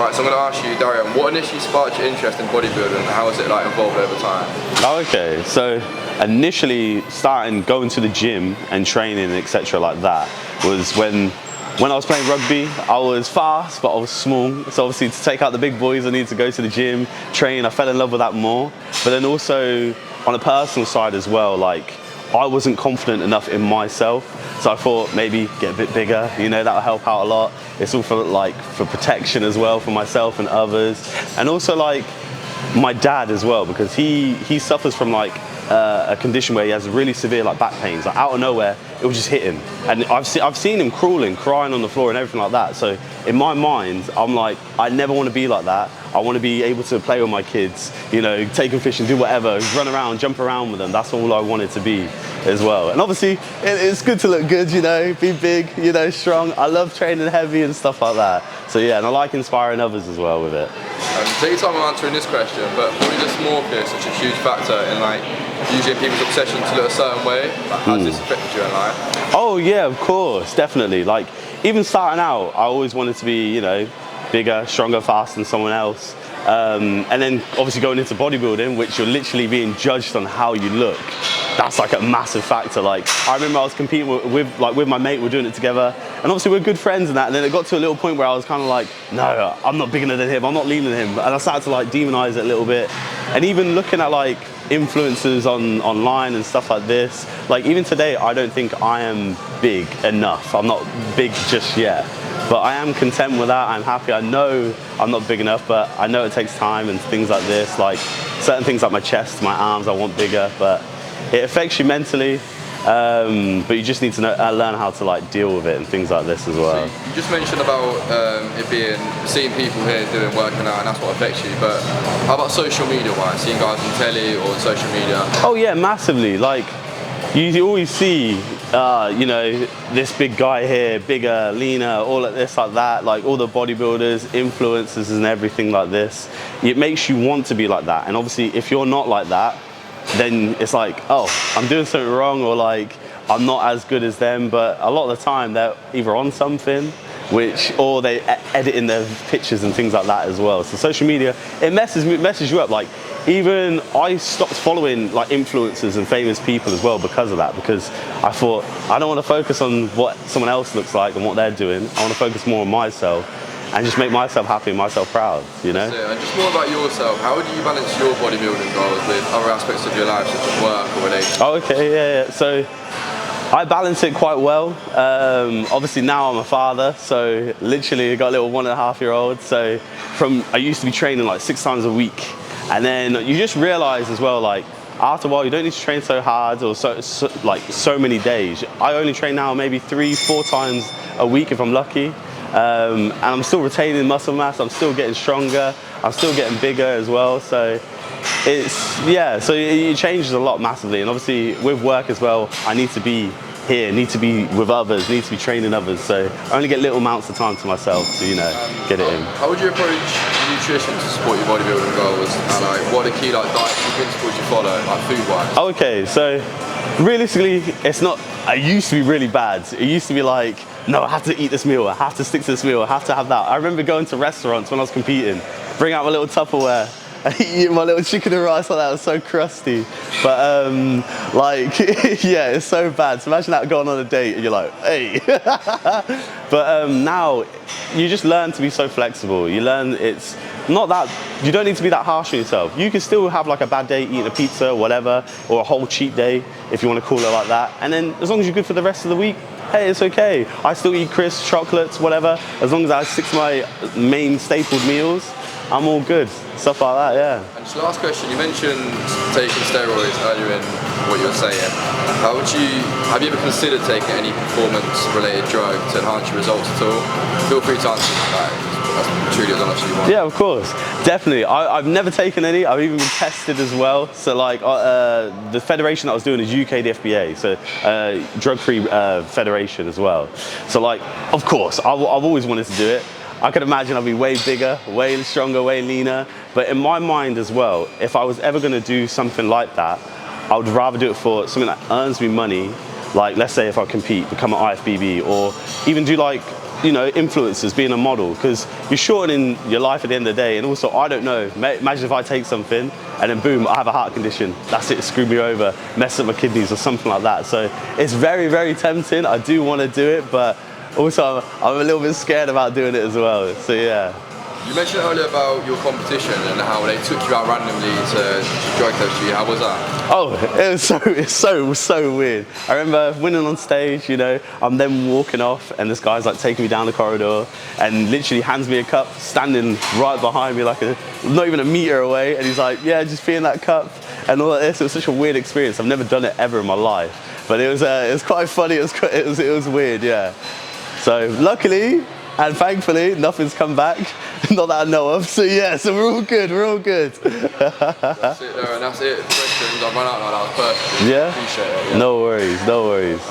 Alright, so I'm going to ask you, Darrian, what initially sparked your interest in bodybuilding and how has it like evolved over time? Okay, so initially starting going to the gym and training, etc. like that, was when I was playing rugby. I was fast, but I was small. So obviously to take out the big boys, I needed to go to the gym, train. I fell in love with that more. But then also on a personal side as well, like I wasn't confident enough in myself. So I thought maybe get a bit bigger, you know, that'll help out a lot. It's all for protection as well, for myself and others. And also like my dad as well, because he suffers from like a condition where he has really severe like back pains. Like out of nowhere, it will just hit him. And I've seen him crying on the floor and everything like that. So in my mind, I'm like, I never want to be like that. I want to be able to play with my kids, you know, take them fishing, do whatever, run around, jump around with them. That's all I wanted to be as well. And obviously, it's good to look good, you know, be big, you know, strong. I love training heavy and stuff like that. So yeah, and I like inspiring others as well with it. Take your time answering this question, but why is dysmorphia such a huge factor in like usually people's obsession to look a certain way? Like, how does this affect you in life? Oh yeah, of course, definitely. Like even starting out, I always wanted to be, you know, bigger, stronger, faster than someone else. And then obviously going into bodybuilding, which you're literally being judged on how you look. That's like a massive factor. Like I remember I was competing with my mate, we're doing it together, and obviously we're good friends and that, and then it got to a little point where I was kind of like, no, I'm not big enough than him, I'm not leaner than him, and I started to like demonize it a little bit. And even looking at like influencers online and stuff like this, like even today I don't think I am big enough. I'm not big just yet, but I am content with that. I'm happy. I know I'm not big enough, but I know it takes time and things like this, like certain things like my chest, my arms, I want bigger, but it affects you mentally, but you just need to learn how to like deal with it and things like this as well. So you just mentioned about it being seeing people here doing working out and that's what affects you, but how about social media wise, seeing guys on telly or social media? Oh yeah, massively. Like you always see you know, this big guy here, bigger, leaner, all of this like that, like all the bodybuilders, influencers and everything like this. It makes you want to be like that, and obviously if you're not like that, then it's like, oh, I'm doing something wrong, or like I'm not as good as them. But a lot of the time they're either on something, or they edit in their pictures and things like that as well. So social media, it messes you up. Like even I stopped following like influencers and famous people as well because of that, because I thought I don't want to focus on what someone else looks like and what they're doing. I want to focus more on myself and just make myself happy and myself proud, you know? And just more about yourself, how do you balance your bodybuilding goals with other aspects of your life, such as work or relationships? Oh, okay, yeah. So I balance it quite well. Obviously now I'm a father, so literally I got a little 1.5-year-old. So I used to be training like 6 times a week. And then you just realize as well, like after a while, you don't need to train so hard or so many days. I only train now maybe 3-4 times a week if I'm lucky. And I'm still retaining muscle mass, I'm still getting stronger, I'm still getting bigger as well. So so it changes a lot massively. And obviously with work as well, I need to be here, need to be with others, need to be training others. So I only get little amounts of time to myself to, you know, get it in. How would you approach nutrition to support your bodybuilding goals? And like, what are the key like diets and principles you follow, like food-wise? Okay, so realistically, it's not, I used to be really bad. It used to be like, no, I have to eat this meal, I have to stick to this meal, I have to have that. I remember going to restaurants when I was competing, bring out my little Tupperware, and eating my little chicken and rice like that. It was so crusty. But like, yeah, it's so bad. So imagine that going on a date and you're like, hey. But now, you just learn to be so flexible. You learn it's not that, you don't need to be that harsh on yourself. You can still have like a bad day eating a pizza or whatever, or a whole cheat day, if you want to call it like that. And then as long as you're good for the rest of the week, hey, it's okay. I still eat crisps, chocolates, whatever. As long as I stick to my main stapled meals, I'm all good. Stuff like that, yeah. And just last question, you mentioned taking steroids earlier in what you were saying. Have you ever considered taking any performance-related drug to enhance your results at all? Feel free to answer that. That's truly as honest as you want. Yeah, of course, definitely. I've never taken any. I've even been tested as well. So like the federation that I was doing is UKDFBA, so drug-free federation as well. So like, of course, I've always wanted to do it. I could imagine I'd be way bigger, way stronger, way leaner. But in my mind as well, if I was ever going to do something like that, I would rather do it for something that earns me money. Like, let's say if I compete, become an IFBB, or even do like you know, influencers, being a model, because you're shortening your life at the end of the day. And also, I don't know, imagine if I take something and then boom, I have a heart condition. That's it, screw me over, mess up my kidneys or something like that. So it's very, very tempting. I do want to do it, but also I'm a little bit scared about doing it as well. So yeah. You mentioned earlier about your competition and how they took you out randomly to drug test you. How was that? Oh, it was so weird. I remember winning on stage, you know, I'm then walking off and this guy's like taking me down the corridor and literally hands me a cup, standing right behind me, like not even a meter away. And he's like, yeah, just be in that cup and all of this. It was such a weird experience. I've never done it ever in my life, but it was quite funny. It was weird, yeah. So luckily, and thankfully, nothing's come back, not that I know of. So yeah, so we're all good, we're all good. That's it, and that's it. Questions, I've run out now, that was perfect. Yeah? Appreciate it. Yeah. No worries, no worries.